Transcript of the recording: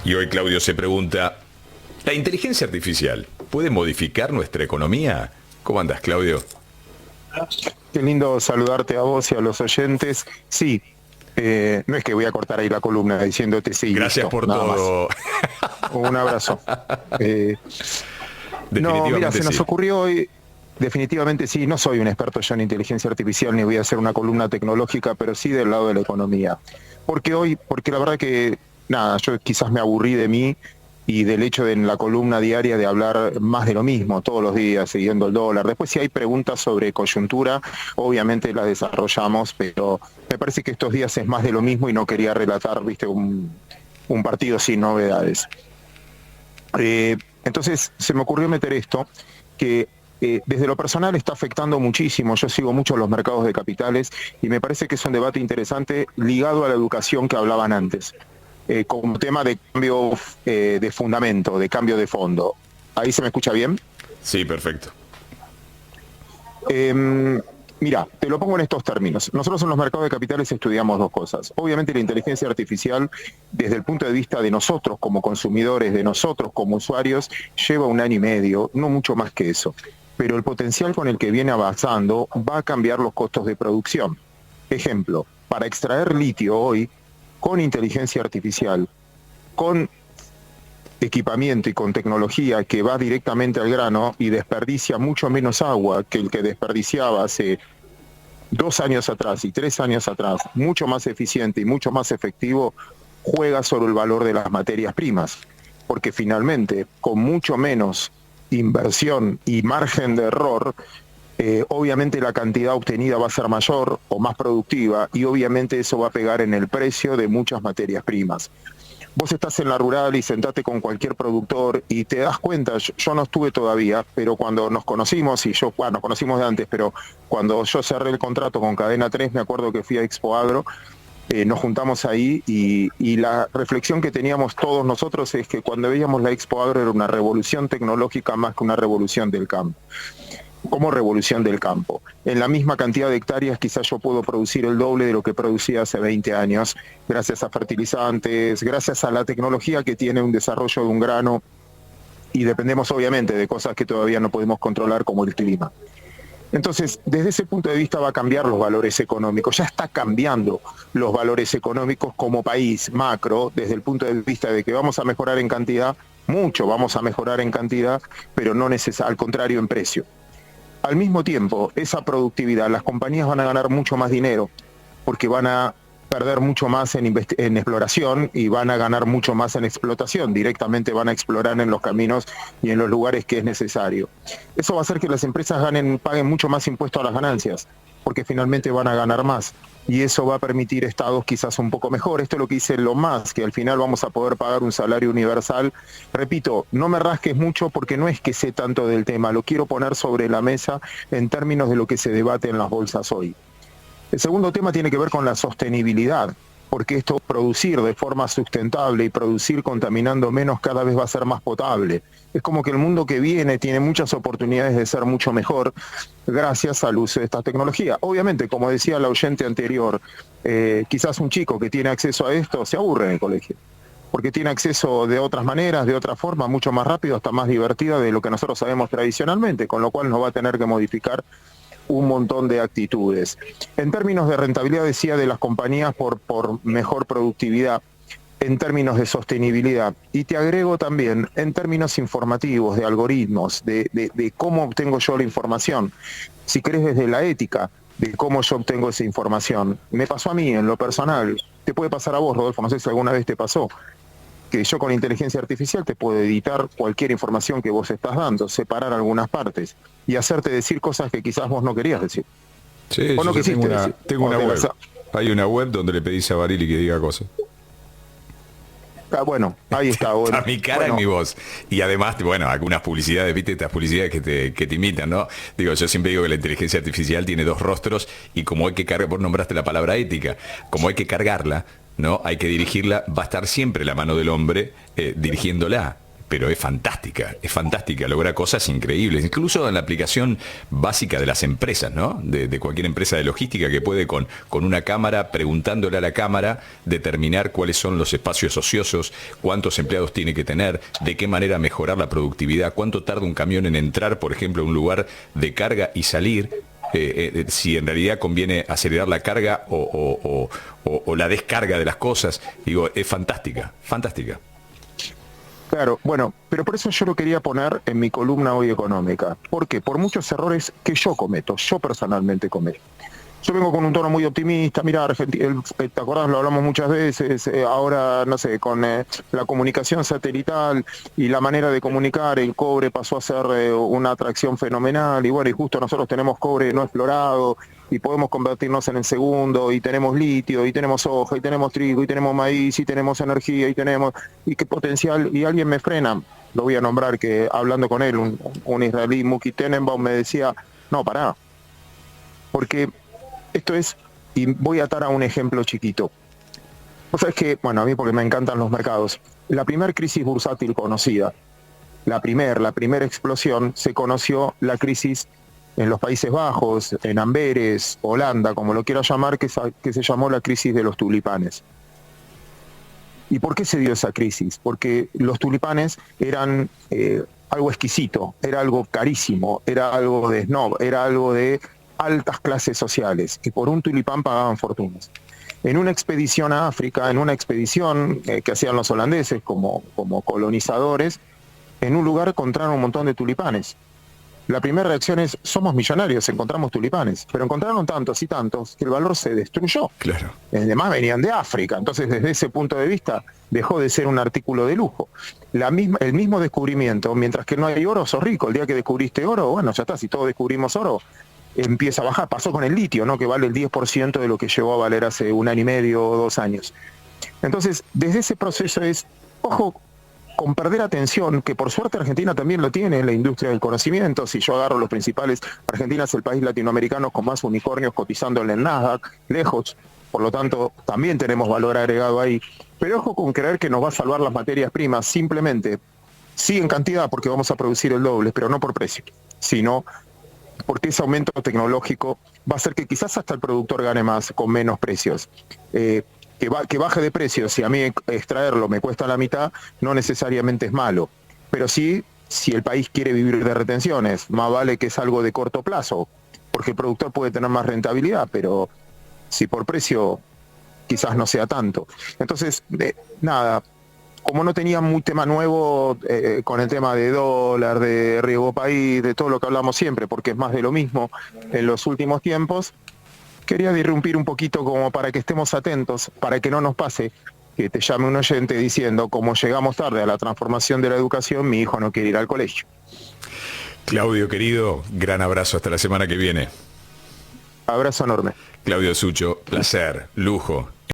Y hoy Claudio se pregunta, ¿la inteligencia artificial puede modificar nuestra economía? ¿Cómo andas, Claudio? Qué lindo saludarte a vos y a los oyentes. Sí, no es que voy a cortar ahí la columna diciéndote sí. Gracias listo, por nada todo. más. Un abrazo. No, mira, se nos sí. ocurrió hoy, definitivamente sí, no soy un experto yo en inteligencia artificial ni voy a hacer una columna tecnológica, pero sí del lado de la economía. Porque la verdad que, nada, yo quizás me aburrí de mí y del hecho de en la columna diaria de hablar más de lo mismo todos los días, siguiendo el dólar. Después si hay preguntas sobre coyuntura, obviamente las desarrollamos, pero me parece que estos días es más de lo mismo y no quería relatar, viste, un partido sin novedades. Entonces se me ocurrió meter esto, que desde lo personal está afectando muchísimo. Yo sigo mucho los mercados de capitales y me parece que es un debate interesante ligado a la educación que hablaban antes, como tema de cambio de fundamento, de cambio de fondo. ¿Ahí se me escucha bien? Sí, perfecto. Mira, te lo pongo en estos términos. Nosotros en los mercados de capitales estudiamos dos cosas. Obviamente la inteligencia artificial, desde el punto de vista de nosotros como consumidores, de nosotros como usuarios, lleva 1 año y medio, no mucho más que eso. Pero el potencial con el que viene avanzando va a cambiar los costos de producción. Ejemplo, para extraer litio hoy, con inteligencia artificial, con equipamiento y con tecnología que va directamente al grano y desperdicia mucho menos agua que el que desperdiciaba hace 2 años atrás y 3 años atrás, mucho más eficiente y mucho más efectivo, juega sobre el valor de las materias primas, porque finalmente con mucho menos inversión y margen de error, obviamente la cantidad obtenida va a ser mayor o más productiva y obviamente eso va a pegar en el precio de muchas materias primas. Vos estás en la rural y sentate con cualquier productor y te das cuenta, yo no estuve todavía, pero cuando nos conocimos, nos conocimos de antes, pero cuando yo cerré el contrato con Cadena 3, me acuerdo que fui a Expo Agro, nos juntamos ahí y la reflexión que teníamos todos nosotros es que cuando veíamos la Expo Agro era una revolución tecnológica más que una revolución del campo. Como revolución del campo. En la misma cantidad de hectáreas quizás yo puedo producir el doble de lo que producía hace 20 años, gracias a fertilizantes, gracias a la tecnología que tiene un desarrollo de un grano, y dependemos obviamente de cosas que todavía no podemos controlar como el clima. Entonces, desde ese punto de vista va a cambiar los valores económicos, ya está cambiando los valores económicos como país macro, desde el punto de vista de que vamos a mejorar en cantidad, mucho vamos a mejorar en cantidad, pero no al contrario en precio. Al mismo tiempo, esa productividad, las compañías van a ganar mucho más dinero porque van a perder mucho más en exploración y van a ganar mucho más en explotación. Directamente van a explorar en los caminos y en los lugares que es necesario. Eso va a hacer que las empresas paguen mucho más impuestos a las ganancias, porque finalmente van a ganar más. Y eso va a permitir estados quizás un poco mejor. Esto es lo que dice Elon Musk, que al final vamos a poder pagar un salario universal. Repito, no me rasques mucho porque no es que sé tanto del tema, lo quiero poner sobre la mesa en términos de lo que se debate en las bolsas hoy. El segundo tema tiene que ver con la sostenibilidad, porque esto, producir de forma sustentable y producir contaminando menos, cada vez va a ser más potable. Es como que el mundo que viene tiene muchas oportunidades de ser mucho mejor gracias al uso de esta tecnología. Obviamente, como decía la oyente anterior, quizás un chico que tiene acceso a esto se aburre en el colegio, porque tiene acceso de otras maneras, de otra forma, mucho más rápido, hasta más divertida de lo que nosotros sabemos tradicionalmente, con lo cual nos va a tener que modificar un montón de actitudes. En términos de rentabilidad, decía, de las compañías por mejor productividad, en términos de sostenibilidad. Y te agrego también, en términos informativos, de algoritmos, de cómo obtengo yo la información. Si querés, desde la ética, de cómo yo obtengo esa información. Me pasó a mí, en lo personal. Te puede pasar a vos, Rodolfo, no sé si alguna vez te pasó, que yo con inteligencia artificial te puedo editar cualquier información que vos estás dando, separar algunas partes y hacerte decir cosas que quizás vos no querías decir. Sí, o no yo quisiste decir. tengo una web. Hay una web donde le pedís a Barili que diga cosas. Bueno, ahí está. A mi cara y mi voz. Y además, bueno, algunas publicidades, viste, estas publicidades que te imitan, ¿no? Digo, yo siempre digo que la inteligencia artificial tiene 2 rostros y como hay que cargar, vos nombraste la palabra ética, como hay que cargarla, ¿no? Hay que dirigirla, va a estar siempre la mano del hombre dirigiéndola. pero es fantástica, logra cosas increíbles, incluso en la aplicación básica de las empresas, ¿no? De cualquier empresa de logística que puede con una cámara, preguntándole a la cámara, determinar cuáles son los espacios ociosos, cuántos empleados tiene que tener, de qué manera mejorar la productividad, cuánto tarda un camión en entrar, por ejemplo, a un lugar de carga y salir. Si en realidad conviene acelerar la carga o la descarga de las cosas. Digo, es fantástica. Claro, bueno, pero por eso yo lo quería poner en mi columna hoy económica. ¿Por qué? Por muchos errores que yo personalmente cometo. Yo vengo con un tono muy optimista, mira, Argentina, ¿te acordás? Lo hablamos muchas veces, ahora, no sé, con la comunicación satelital y la manera de comunicar, el cobre pasó a ser una atracción fenomenal, y bueno, y justo nosotros tenemos cobre no explorado, y podemos convertirnos en el segundo, y tenemos litio, y tenemos soja, y tenemos trigo, y tenemos maíz, y tenemos energía, y qué potencial, y alguien me frena, lo voy a nombrar, que hablando con él, un israelí, Muki Tenenbaum, me decía, no, pará, porque esto es, y voy a atar a un ejemplo chiquito. Vos sabés que, bueno, a mí porque me encantan los mercados, la primer crisis bursátil conocida, la primera explosión, se conoció la crisis en los Países Bajos, en Amberes, Holanda, como lo quiera llamar, que se llamó la crisis de los tulipanes. ¿Y por qué se dio esa crisis? Porque los tulipanes eran algo exquisito, era algo carísimo, era algo de snob, era algo de altas clases sociales, que por un tulipán pagaban fortunas. En una expedición a África, en una expedición que hacían los holandeses como colonizadores, en un lugar encontraron un montón de tulipanes. La primera reacción es, somos millonarios, encontramos tulipanes, pero encontraron tantos y tantos que el valor se destruyó. Claro. Además venían de África, entonces desde ese punto de vista dejó de ser un artículo de lujo. El mismo descubrimiento, mientras que no hay oro, sos rico. El día que descubriste oro, bueno, ya está, si todos descubrimos oro, empieza a bajar. Pasó con el litio, ¿no? Que vale el 10% de lo que llegó a valer hace 1 año y medio o 2 años. Entonces, desde ese proceso es, ojo, con perder atención, que por suerte Argentina también lo tiene en la industria del conocimiento. Si yo agarro los principales, Argentina es el país latinoamericano con más unicornios cotizando en el Nasdaq, lejos, por lo tanto también tenemos valor agregado ahí. Pero ojo con creer que nos va a salvar las materias primas, simplemente sí en cantidad porque vamos a producir el doble, pero no por precio, sino porque ese aumento tecnológico va a hacer que quizás hasta el productor gane más con menos precios. Que baje de precio, si a mí extraerlo me cuesta la mitad, no necesariamente es malo. Pero sí, si el país quiere vivir de retenciones, más vale que es algo de corto plazo, porque el productor puede tener más rentabilidad, pero si por precio quizás no sea tanto. Entonces, nada, como no tenía muy tema nuevo con el tema de dólar, de riesgo país, de todo lo que hablamos siempre, porque es más de lo mismo en los últimos tiempos, quería irrumpir un poquito como para que estemos atentos, para que no nos pase que te llame un oyente diciendo, como llegamos tarde a la transformación de la educación, mi hijo no quiere ir al colegio. Claudio, querido, gran abrazo, hasta la semana que viene. Abrazo enorme. Claudio Sucho, placer, lujo.